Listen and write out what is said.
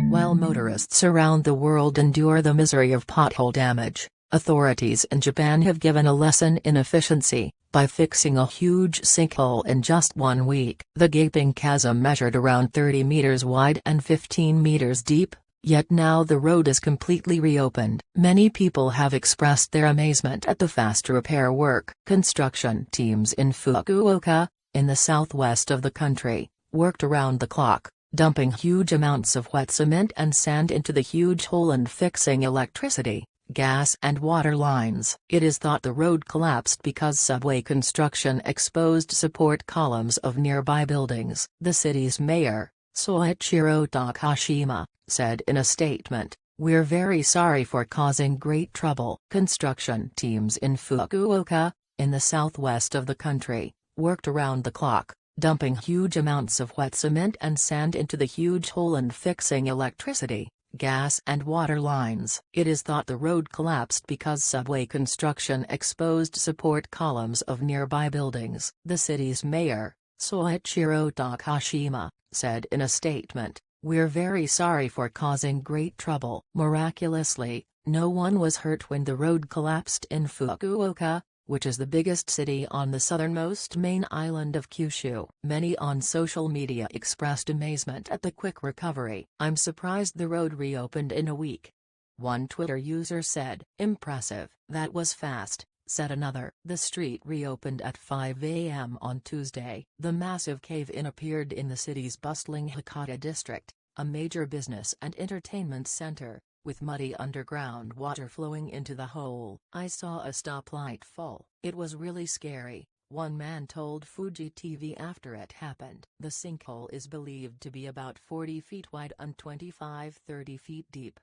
While motorists around the world endure the misery of pothole damage, authorities in Japan have given a lesson in efficiency by fixing a huge sinkhole in just 1 week. The gaping chasm measured around 30 meters wide and 15 meters deep, yet now the road is completely reopened. Many people have expressed their amazement at the fast repair work. Construction teams in Fukuoka, in the southwest of the country, worked around the clock, dumping huge amounts of wet cement and sand into the huge hole and fixing electricity, gas and water lines. It is thought the road collapsed because subway construction exposed support columns of nearby buildings. The city's mayor, Soichiro Takashima, said in a statement, "We're very sorry for causing great trouble." Construction teams in Fukuoka, in the southwest of the country, worked around the clock, dumping huge amounts of wet cement and sand into the huge hole and fixing electricity, gas and water lines. It is thought the road collapsed because subway construction exposed support columns of nearby buildings. The city's mayor, Soichiro Takashima, said in a statement, "We're very sorry for causing great trouble." Miraculously, no one was hurt when the road collapsed in Fukuoka, which is the biggest city on the southernmost main island of Kyushu. Many on social media expressed amazement at the quick recovery. "I'm surprised the road reopened in a week," one Twitter user said. "Impressive." "That was fast," said another. The street reopened at 5 a.m. on Tuesday. The massive cave-in appeared in the city's bustling Hakata district, a major business and entertainment center, with muddy underground water flowing into the hole. "I saw a stoplight fall. It was really scary," one man told Fuji TV after it happened. The sinkhole is believed to be about 40 feet wide and 25–30 feet deep.